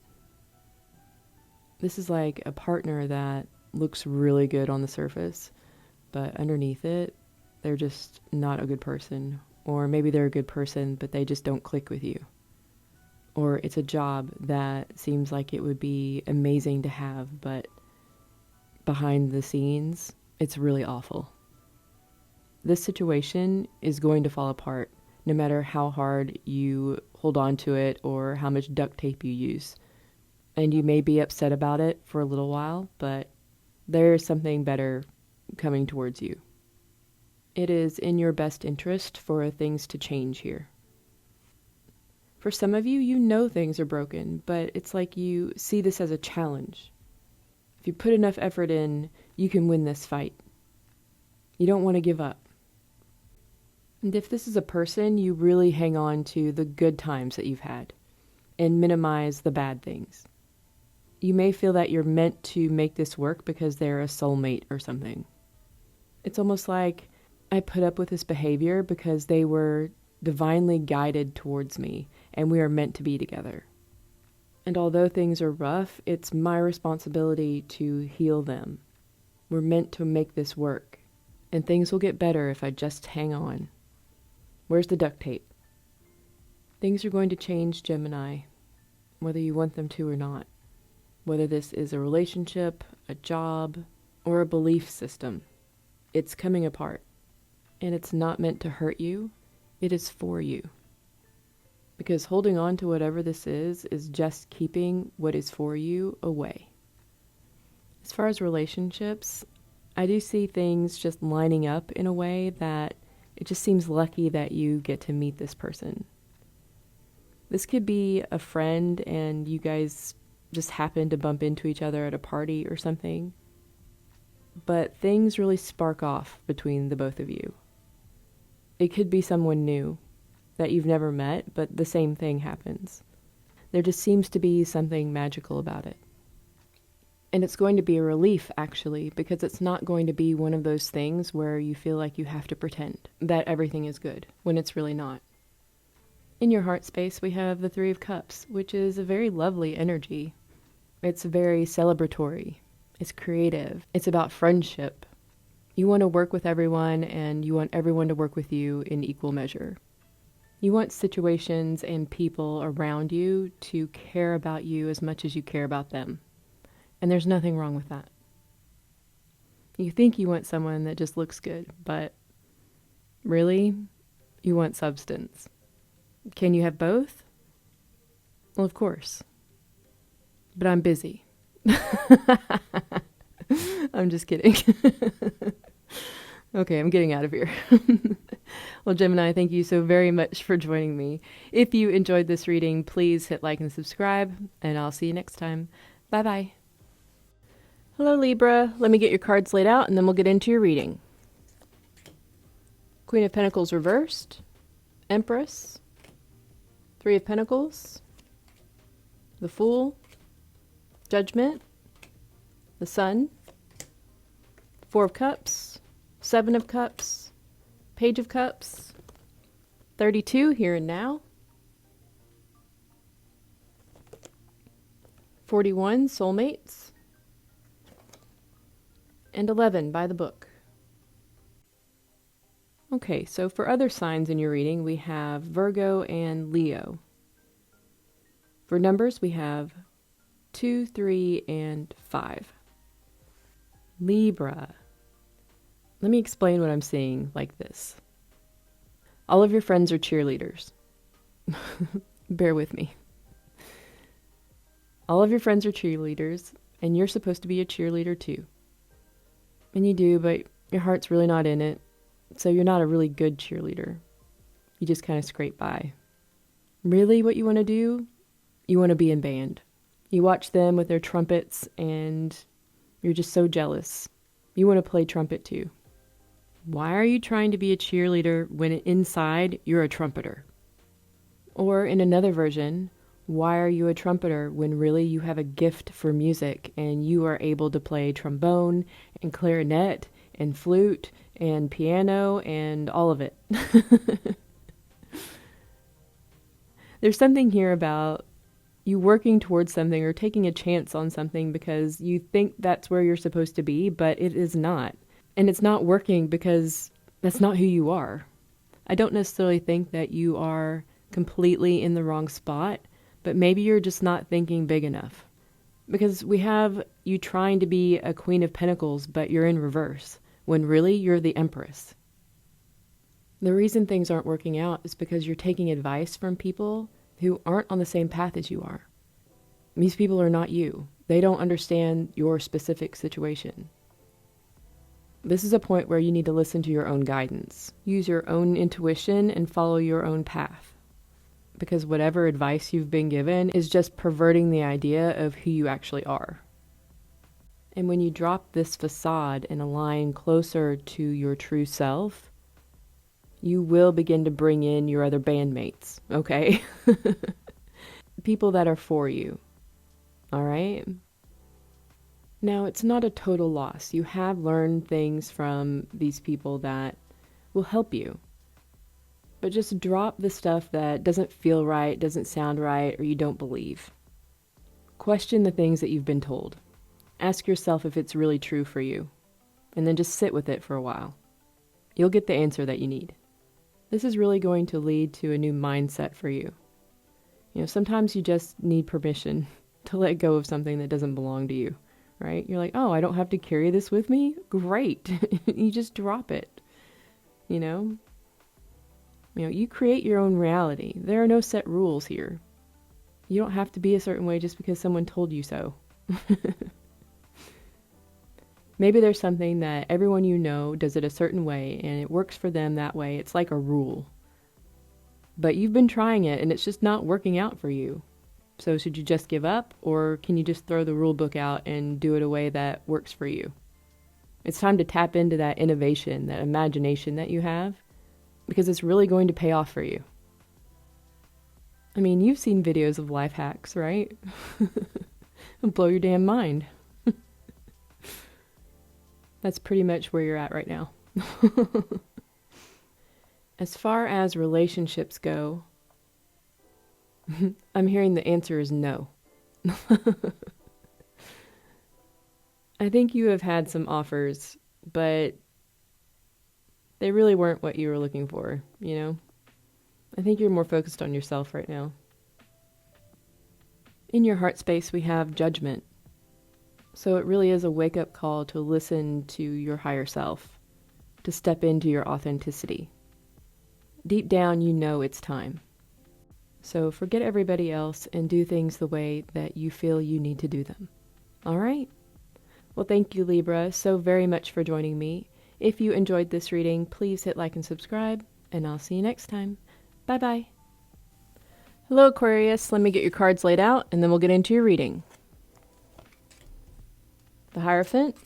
This is like a partner that looks really good on the surface, but underneath it, they're just not a good person. Or maybe they're a good person, but they just don't click with you. Or it's a job that seems like it would be amazing to have, but behind the scenes, it's really awful. This situation is going to fall apart, no matter how hard you hold on to it or how much duct tape you use. And you may be upset about it for a little while, but there is something better coming towards you. It is in your best interest for things to change here. For some of you, you know things are broken, but it's like you see this as a challenge. If you put enough effort in, you can win this fight. You don't want to give up. And if this is a person, you really hang on to the good times that you've had and minimize the bad things. You may feel that you're meant to make this work because they're a soulmate or something. It's almost like I put up with this behavior because they were divinely guided towards me and we are meant to be together. And although things are rough, it's my responsibility to heal them. We're meant to make this work, and things will get better if I just hang on. Where's the duct tape? Things are going to change, Gemini, whether you want them to or not. Whether this is a relationship, a job, or a belief system, it's coming apart. And it's not meant to hurt you, it is for you. Because holding on to whatever this is just keeping what is for you away. As far as relationships, I do see things just lining up in a way that it just seems lucky that you get to meet this person. This could be a friend and you guys just happen to bump into each other at a party or something. But things really spark off between the both of you. It could be someone new that you've never met, but the same thing happens. There just seems to be something magical about it. And it's going to be a relief, actually, because it's not going to be one of those things where you feel like you have to pretend that everything is good, when it's really not. In your heart space, we have the Three of Cups, which is a very lovely energy. It's very celebratory. It's creative. It's about friendship. You want to work with everyone, and you want everyone to work with you in equal measure. You want situations and people around you to care about you as much as you care about them. And there's nothing wrong with that. You think you want someone that just looks good, but really, you want substance. Can you have both? Well, of course. But I'm busy. I'm just kidding. Okay, I'm getting out of here. Well, Gemini, thank you so very much for joining me. If you enjoyed this reading, please hit like and subscribe, and I'll see you next time. Bye-bye. Hello, Libra. Let me get your cards laid out, and then we'll get into your reading. Queen of Pentacles reversed, Empress, Three of Pentacles, the Fool, Judgment, the Sun, Four of Cups, Seven of Cups, Page of Cups, 32 here and now, 41 soulmates, and 11 by the book. Okay, so for other signs in your reading, we have Virgo and Leo. For numbers, we have 2, 3, and 5. Libra. Let me explain what I'm seeing like this. All of your friends are cheerleaders. Bear with me. All of your friends are cheerleaders, and you're supposed to be a cheerleader too. And you do, but your heart's really not in it, so you're not a really good cheerleader. You just kind of scrape by. Really, what you want to do? You want to be in band. You watch them with their trumpets, and you're just so jealous. You want to play trumpet too. Why are you trying to be a cheerleader when inside you're a trumpeter? Or in another version, why are you a trumpeter when really you have a gift for music and you are able to play trombone and clarinet and flute and piano and all of it? There's something here about you working towards something or taking a chance on something because you think that's where you're supposed to be, but it is not. And it's not working because that's not who you are. I don't necessarily think that you are completely in the wrong spot, but maybe you're just not thinking big enough. Because we have you trying to be a Queen of Pentacles, but you're in reverse, when really you're the Empress. The reason things aren't working out is because you're taking advice from people who aren't on the same path as you are. These people are not you. They don't understand your specific situation. This is a point where you need to listen to your own guidance. Use your own intuition and follow your own path. Because whatever advice you've been given is just perverting the idea of who you actually are. And when you drop this facade and align closer to your true self, you will begin to bring in your other bandmates, okay? People that are for you, all right? Now, it's not a total loss. You have learned things from these people that will help you. But just drop the stuff that doesn't feel right, doesn't sound right, or you don't believe. Question the things that you've been told. Ask yourself if it's really true for you, and then just sit with it for a while. You'll get the answer that you need. This is really going to lead to a new mindset for you. Sometimes you just need permission to let go of something that doesn't belong to you, right? You're like, oh, I don't have to carry this with me? Great. You just drop it, You create your own reality. There are no set rules here. You don't have to be a certain way just because someone told you so. Maybe there's something that everyone you know does it a certain way and it works for them that way. It's like a rule. But you've been trying it and it's just not working out for you. So should you just give up, or can you just throw the rule book out and do it a way that works for you? It's time to tap into that innovation, that imagination that you have, because it's really going to pay off for you. I mean, you've seen videos of life hacks, right? It'll blow your damn mind. That's pretty much where you're at right now. As far as relationships go, I'm hearing the answer is no. I think you have had some offers, but they really weren't what you were looking for, I think you're more focused on yourself right now. In your heart space, we have judgment. So it really is a wake-up call to listen to your higher self, to step into your authenticity. Deep down, you know it's time. So forget everybody else and do things the way that you feel you need to do them. All right? Well, thank you, Libra, so very much for joining me. If you enjoyed this reading, please hit like and subscribe, and I'll see you next time. Bye-bye. Hello, Aquarius. Let me get your cards laid out, and then we'll get into your reading. The Hierophant,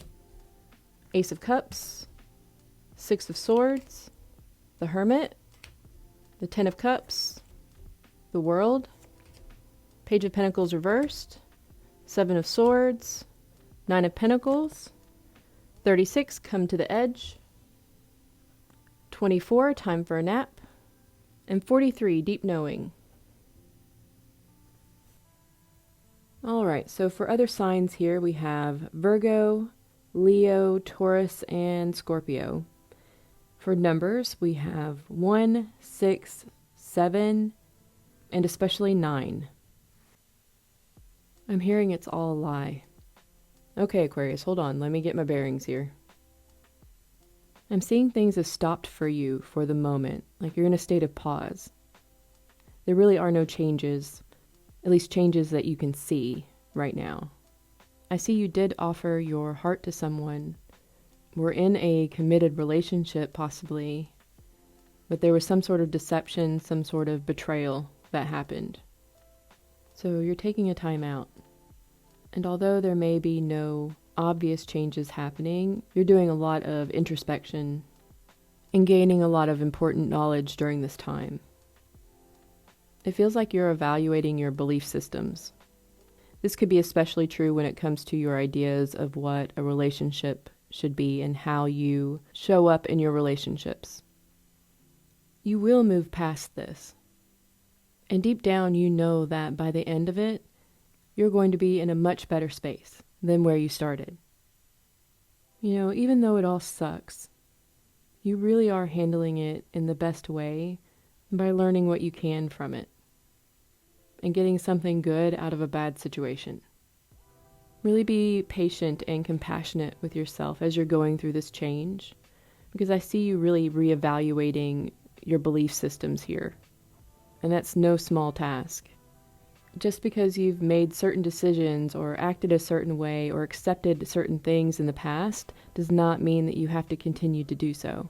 Ace of Cups, Six of Swords, the Hermit, the Ten of Cups, the World, Page of Pentacles reversed, Seven of Swords, Nine of Pentacles, 36, come to the edge, 24, time for a nap, and 43, deep knowing. Alright, so for other signs here we have Virgo, Leo, Taurus, and Scorpio. For numbers, we have 1, 6, 7, and especially 9. I'm hearing it's all a lie. Okay, Aquarius, hold on. Let me get my bearings here. I'm seeing things have stopped for you for the moment, like you're in a state of pause. There really are no changes, at least changes that you can see right now. I see you did offer your heart to someone. We're in a committed relationship, possibly, but there was some sort of deception, some sort of betrayal that happened. So you're taking a time out. And although there may be no obvious changes happening, you're doing a lot of introspection and gaining a lot of important knowledge during this time. It feels like you're evaluating your belief systems. This could be especially true when it comes to your ideas of what a relationship should be and how you show up in your relationships. You will move past this. And deep down, you know that by the end of it, you're going to be in a much better space than where you started. Even though it all sucks, you really are handling it in the best way by learning what you can from it and getting something good out of a bad situation. Really be patient and compassionate with yourself as you're going through this change, because I see you really reevaluating your belief systems here. And that's no small task. Just because you've made certain decisions or acted a certain way or accepted certain things in the past does not mean that you have to continue to do so.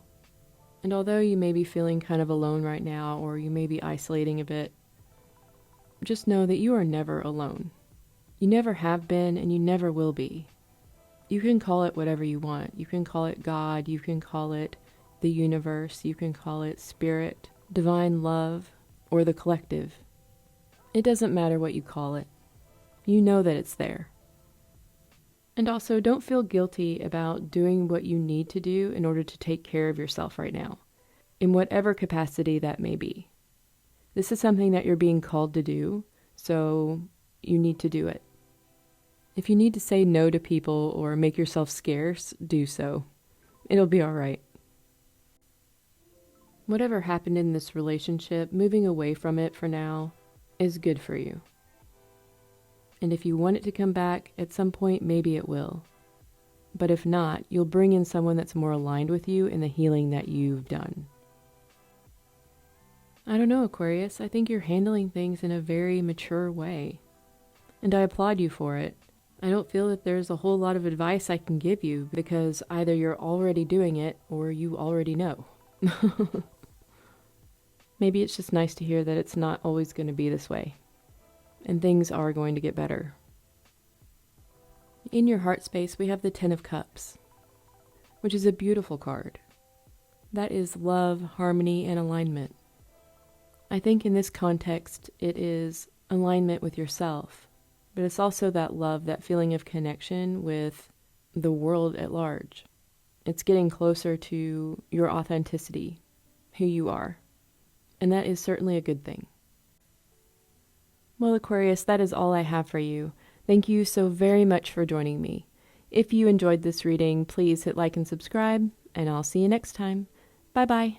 And although you may be feeling kind of alone right now, or you may be isolating a bit, just know that you are never alone. You never have been, and you never will be. You can call it whatever you want. You can call it God, you can call it the universe, you can call it spirit, divine love, or the collective. It doesn't matter what you call it. You know that it's there. And also, don't feel guilty about doing what you need to do in order to take care of yourself right now, in whatever capacity that may be. This is something that you're being called to do, so you need to do it. If you need to say no to people or make yourself scarce, do so. It'll be all right. Whatever happened in this relationship, moving away from it for now is good for you. And if you want it to come back, at some point, maybe it will. But if not, you'll bring in someone that's more aligned with you in the healing that you've done. I don't know, Aquarius. I think you're handling things in a very mature way. And I applaud you for it. I don't feel that there's a whole lot of advice I can give you because either you're already doing it or you already know. Maybe it's just nice to hear that it's not always going to be this way. And things are going to get better. In your heart space, we have the Ten of Cups, which is a beautiful card. That is love, harmony, and alignment. I think in this context, it is alignment with yourself, but it's also that love, that feeling of connection with the world at large. It's getting closer to your authenticity, who you are. And that is certainly a good thing. Well, Aquarius, that is all I have for you. Thank you so very much for joining me. If you enjoyed this reading, please hit like and subscribe, and I'll see you next time. Bye-bye.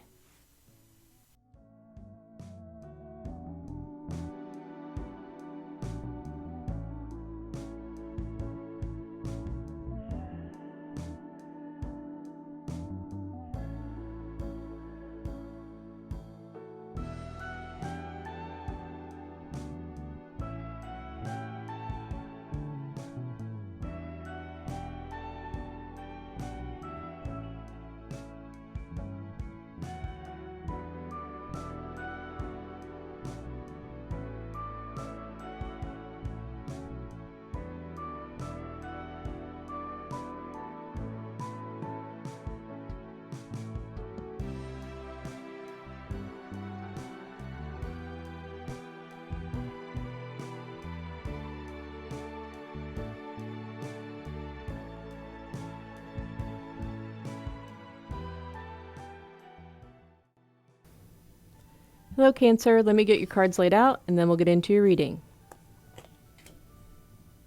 Hello, Cancer. Let me get your cards laid out, and then we'll get into your reading.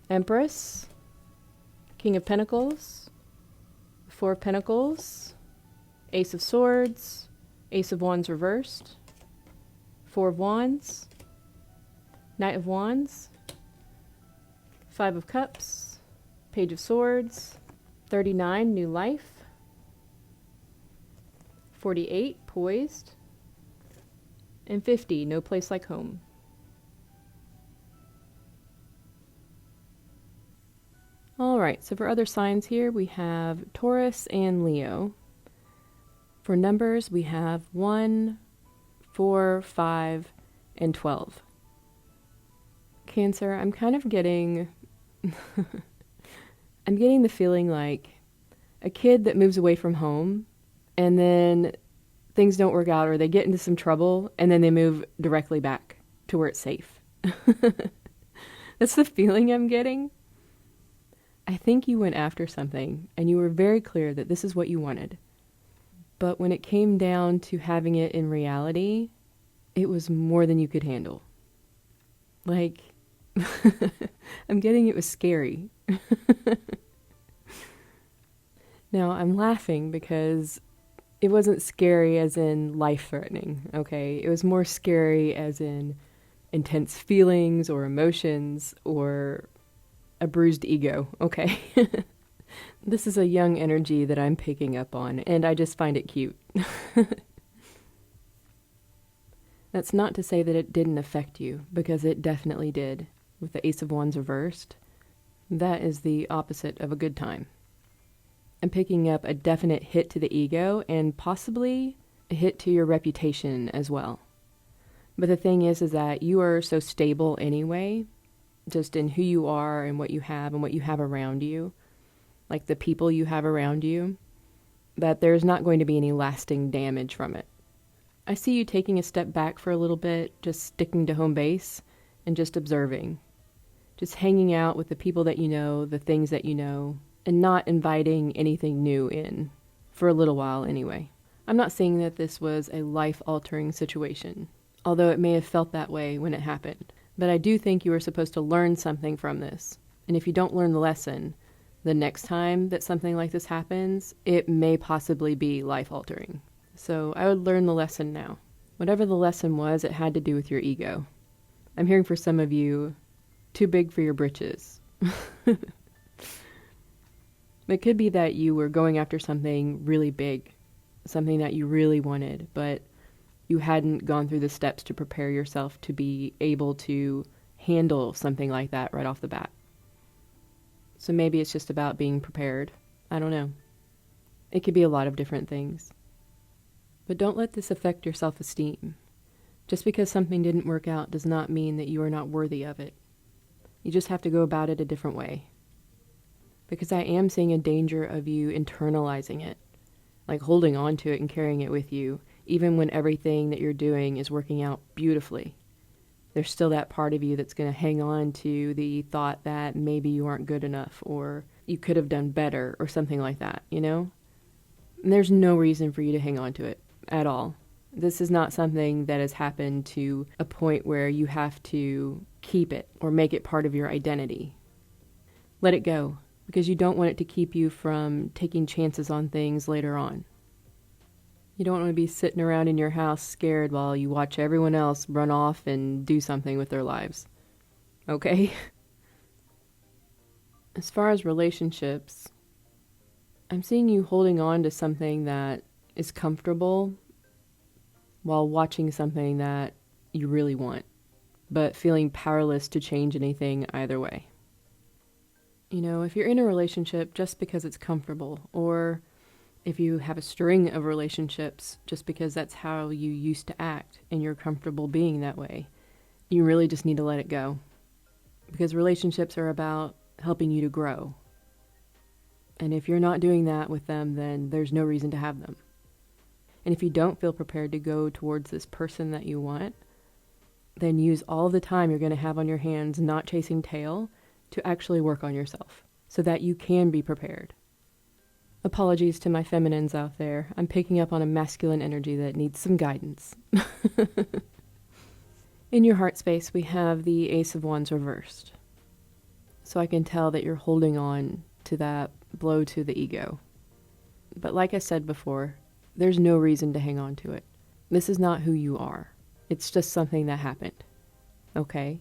Empress, King of Pentacles, Four of Pentacles, Ace of Swords, Ace of Wands reversed, Four of Wands, Knight of Wands, Five of Cups, Page of Swords, 39, New Life, 48, Poised, and 50, No Place Like Home. Alright, so for other signs here, we have Taurus and Leo. For numbers, we have 1, 4, 5, and 12. Cancer, I'm kind of getting... I'm getting the feeling like a kid that moves away from home, and then things don't work out or they get into some trouble and then they move directly back to where it's safe. That's the feeling I'm getting. I think you went after something and you were very clear that this is what you wanted. But when it came down to having it in reality, it was more than you could handle. Like, I'm getting it was scary. Now, I'm laughing because it wasn't scary as in life-threatening, okay? It was more scary as in intense feelings or emotions or a bruised ego, okay? This is a young energy that I'm picking up on, and I just find it cute. That's not to say that it didn't affect you, because it definitely did. With the Ace of Wands reversed, that is the opposite of a good time. I'm picking up a definite hit to the ego and possibly a hit to your reputation as well. But the thing is that you are so stable anyway, just in who you are and what you have around you, like the people you have around you, that there's not going to be any lasting damage from it. I see you taking a step back for a little bit, just sticking to home base and just observing. Just hanging out with the people that you know, the things that you know, and not inviting anything new in, for a little while anyway. I'm not saying that this was a life-altering situation, although it may have felt that way when it happened. But I do think you are supposed to learn something from this. And if you don't learn the lesson, the next time that something like this happens, it may possibly be life-altering. So I would learn the lesson now. Whatever the lesson was, it had to do with your ego. I'm hearing for some of you, too big for your britches. It could be that you were going after something really big, something that you really wanted, but you hadn't gone through the steps to prepare yourself to be able to handle something like that right off the bat. So maybe it's just about being prepared. I don't know. It could be a lot of different things. But don't let this affect your self-esteem. Just because something didn't work out does not mean that you are not worthy of it. You just have to go about it a different way. Because I am seeing a danger of you internalizing it, like holding on to it and carrying it with you, even when everything that you're doing is working out beautifully. There's still that part of you that's going to hang on to the thought that maybe you aren't good enough, or you could have done better, or something like that, you know? And there's no reason for you to hang on to it at all. This is not something that has happened to a point where you have to keep it or make it part of your identity. Let it go, because you don't want it to keep you from taking chances on things later on. You don't want to be sitting around in your house scared while you watch everyone else run off and do something with their lives. Okay? As far as relationships, I'm seeing you holding on to something that is comfortable while watching something that you really want, but feeling powerless to change anything either way. You know, if you're in a relationship just because it's comfortable, or if you have a string of relationships just because that's how you used to act and you're comfortable being that way, you really just need to let it go. Because relationships are about helping you to grow. And if you're not doing that with them, then there's no reason to have them. And if you don't feel prepared to go towards this person that you want, then use all the time you're going to have on your hands not chasing tail to actually work on yourself so that you can be prepared. Apologies to my feminines out there. I'm picking up on a masculine energy that needs some guidance. In your heart space, we have the Ace of Wands reversed. So I can tell that you're holding on to that blow to the ego. But like I said before, there's no reason to hang on to it. This is not who you are. It's just something that happened. Okay?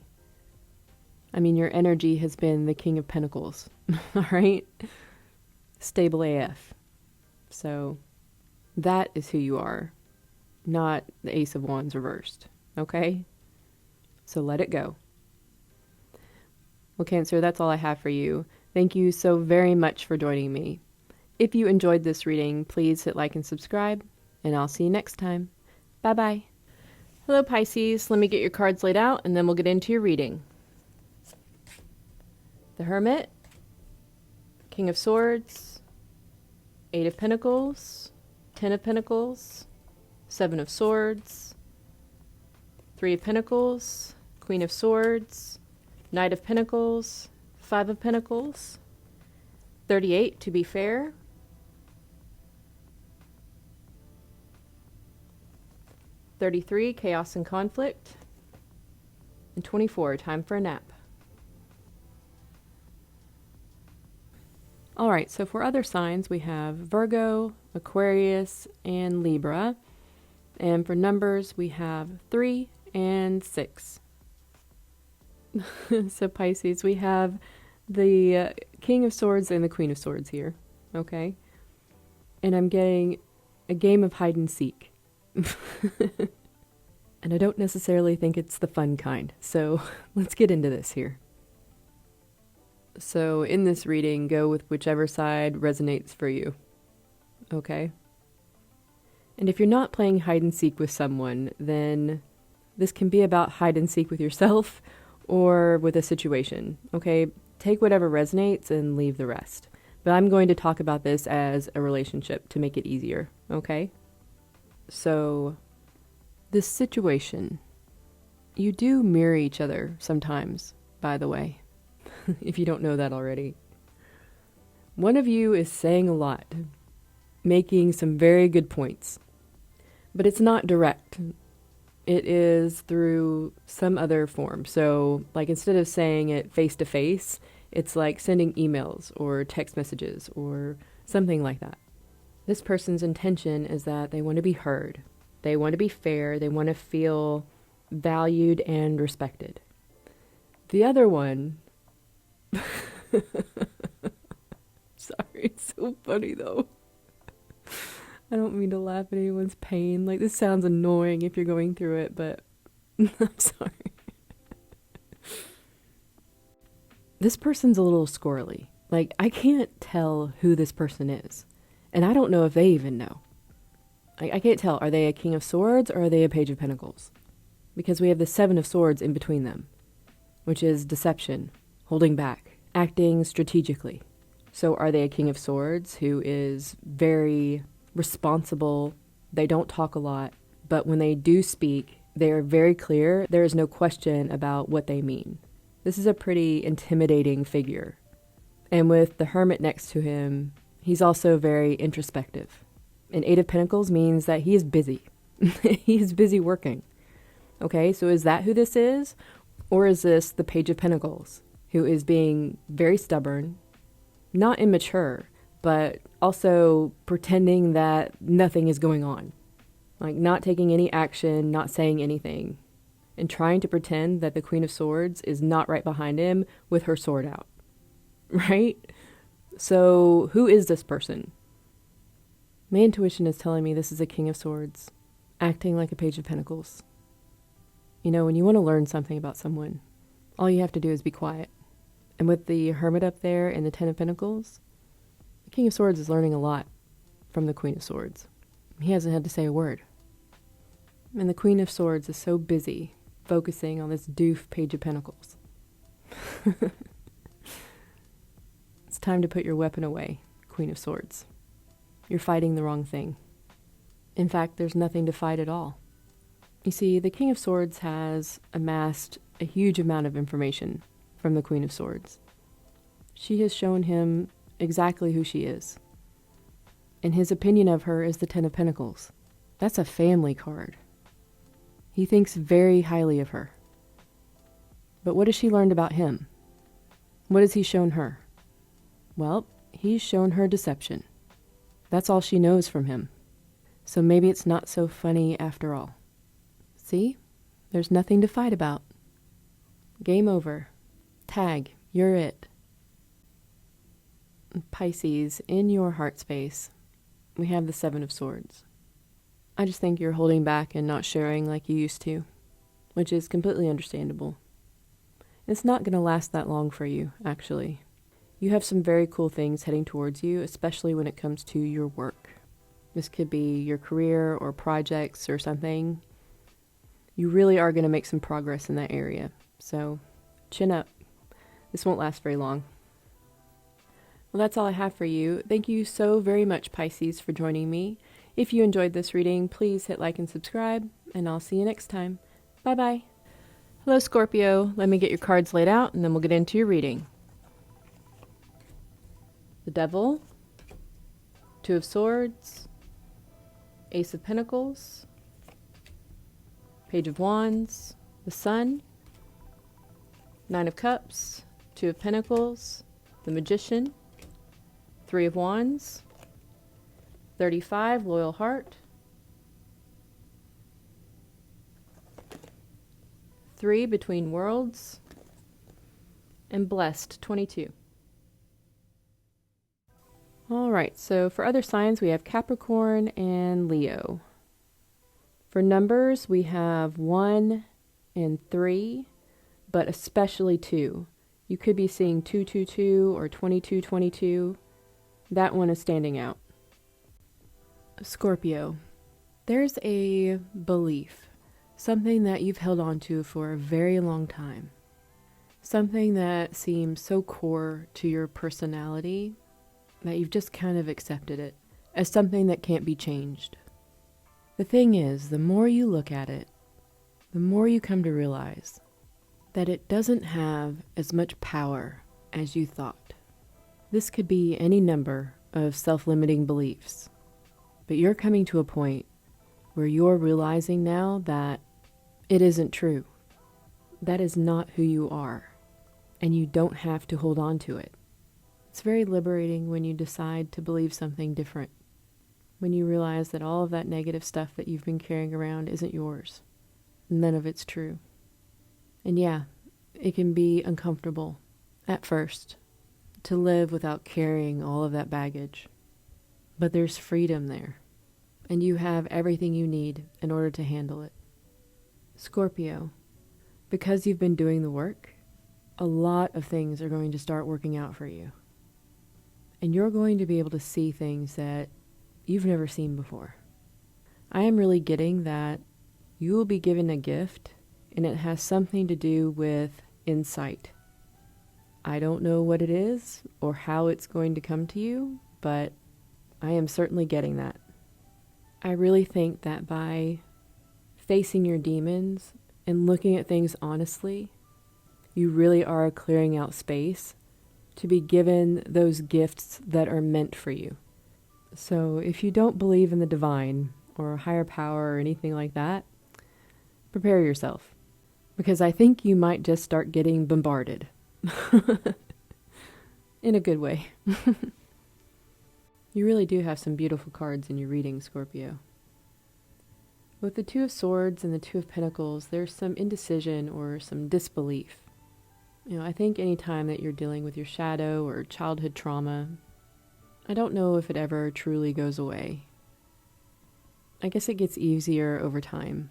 I mean, your energy has been the King of Pentacles, all right? Stable AF. So that is who you are, not the Ace of Wands reversed, okay? So let it go. Well, Cancer, that's all I have for you. Thank you so very much for joining me. If you enjoyed this reading, please hit like and subscribe, and I'll see you next time. Bye-bye. Hello, Pisces. Let me get your cards laid out, and then we'll get into your reading. The Hermit, King of Swords, Eight of Pentacles, Ten of Pentacles, Seven of Swords, Three of Pentacles, Queen of Swords, Knight of Pentacles, Five of Pentacles, 38 to be fair, 33 Chaos and Conflict, and 24 Time for a Nap. All right, so for other signs, we have Virgo, Aquarius, and Libra. And for numbers, we have 3 and 6. So Pisces, we have the King of Swords and the Queen of Swords here, okay? And I'm getting a game of hide and seek. And I don't necessarily think it's the fun kind. So let's get into this here. So in this reading, go with whichever side resonates for you. Okay? And if you're not playing hide and seek with someone, then this can be about hide and seek with yourself or with a situation. Okay? Take whatever resonates and leave the rest. But I'm going to talk about this as a relationship to make it easier. Okay? So this situation, you do mirror each other sometimes, by the way, if you don't know that already. One of you is saying a lot, making some very good points, but it's not direct. It is through some other form. So, like, instead of saying it face to face, it's like sending emails or text messages or something like that. This person's intention is that they want to be heard. They want to be fair. They want to feel valued and respected. The other one... Sorry, it's so funny though. I don't mean to laugh at anyone's pain. Like, this sounds annoying if you're going through it, but I'm sorry. This person's a little squirrely. Like, I can't tell who this person is. And I don't know if they even know. I can't tell. Are they a King of Swords or are they a Page of Pentacles? Because we have the Seven of Swords in between them, which is deception, holding back, acting strategically. So are they a King of Swords who is very responsible? They don't talk a lot, but when they do speak, they are very clear. There is no question about what they mean. This is a pretty intimidating figure. And with the Hermit next to him, he's also very introspective. An Eight of Pentacles means that he is busy. He is busy working. Okay, so is that who this is? Or is this the Page of Pentacles, who is being very stubborn, not immature, but also pretending that nothing is going on? Like, not taking any action, not saying anything, and trying to pretend that the Queen of Swords is not right behind him with her sword out. Right? So who is this person? My intuition is telling me this is a King of Swords, acting like a Page of Pentacles. You know, when you want to learn something about someone, all you have to do is be quiet. And with the Hermit up there and the Ten of Pentacles, the King of Swords is learning a lot from the Queen of Swords. He hasn't had to say a word. And the Queen of Swords is so busy focusing on this doof Page of Pentacles. It's time to put your weapon away, Queen of Swords. You're fighting the wrong thing. In fact, there's nothing to fight at all. You see, the King of Swords has amassed a huge amount of information from the Queen of Swords. She has shown him exactly who she is. And his opinion of her is the Ten of Pentacles. That's a family card. He thinks very highly of her. But what has she learned about him? What has he shown her? Well, he's shown her deception. That's all she knows from him. So maybe it's not so funny after all. See? There's nothing to fight about. Game over. Tag, you're it. Pisces, in your heart space, we have the Seven of Swords. I just think you're holding back and not sharing like you used to, which is completely understandable. It's not going to last that long for you, actually. You have some very cool things heading towards you, especially when it comes to your work. This could be your career or projects or something. You really are going to make some progress in that area. So, chin up. This won't last very long. Well, that's all I have for you. Thank you so very much, Pisces, for joining me. If you enjoyed this reading, please hit like and subscribe, and I'll see you next time. Bye-bye. Hello, Scorpio. Let me get your cards laid out, and then we'll get into your reading. The Devil, Two of Swords, Ace of Pentacles, Page of Wands, the Sun, Nine of Cups, Two of Pentacles, the Magician, Three of Wands, 35, Loyal Heart, 3, Between Worlds, and Blessed, 22. All right, so for other signs, we have Capricorn and Leo. For numbers, we have 1 and 3, but especially 2. You could be seeing 222 or 2222. That one is standing out. Scorpio. There's a belief, something that you've held on to for a very long time. Something that seems so core to your personality that you've just kind of accepted it as something that can't be changed. The thing is, the more you look at it, the more you come to realize that it doesn't have as much power as you thought. This could be any number of self-limiting beliefs, but you're coming to a point where you're realizing now that it isn't true. That is not who you are, and you don't have to hold on to it. It's very liberating when you decide to believe something different, when you realize that all of that negative stuff that you've been carrying around isn't yours. None of it's true. And yeah, it can be uncomfortable at first to live without carrying all of that baggage. But there's freedom there, and you have everything you need in order to handle it. Scorpio, because you've been doing the work, a lot of things are going to start working out for you. And you're going to be able to see things that you've never seen before. I am really getting that you will be given a gift, and it has something to do with insight. I don't know what it is or how it's going to come to you, but I am certainly getting that. I really think that by facing your demons and looking at things honestly, you really are clearing out space to be given those gifts that are meant for you. So if you don't believe in the divine or a higher power or anything like that, prepare yourself, because I think you might just start getting bombarded. In a good way. You really do have some beautiful cards in your reading, Scorpio. With the Two of Swords and the Two of Pentacles, there's some indecision or some disbelief. I think any time that you're dealing with your shadow or childhood trauma, I don't know if it ever truly goes away. I guess it gets easier over time,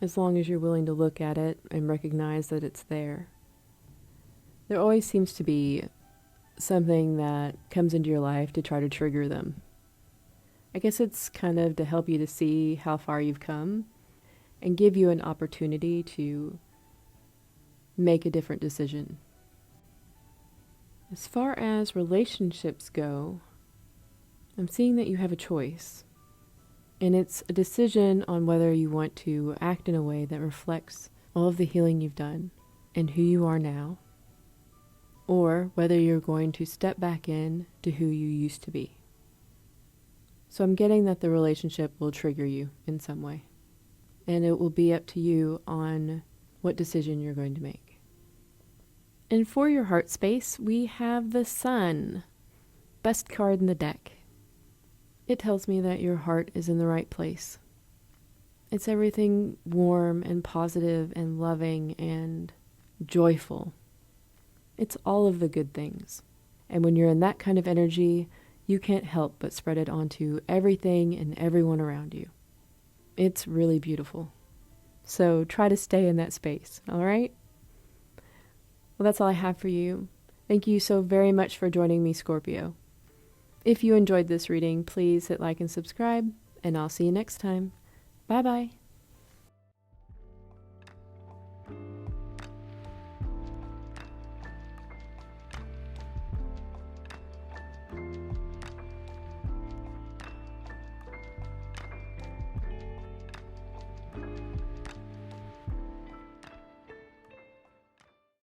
as long as you're willing to look at it and recognize that it's there. There always seems to be something that comes into your life to try to trigger them. I guess it's kind of to help you to see how far you've come and give you an opportunity to make a different decision. As far as relationships go, I'm seeing that you have a choice. And it's a decision on whether you want to act in a way that reflects all of the healing you've done and who you are now, or whether you're going to step back in to who you used to be. So I'm getting that the relationship will trigger you in some way, and it will be up to you on what decision you're going to make. And for your heart space, we have the Sun, best card in the deck. It tells me that your heart is in the right place. It's everything warm and positive and loving and joyful. It's all of the good things. And when you're in that kind of energy, you can't help but spread it onto everything and everyone around you. It's really beautiful. So try to stay in that space, all right? Well, that's all I have for you. Thank you so very much for joining me, Scorpio. If you enjoyed this reading, please hit like and subscribe, and I'll see you next time. Bye-bye.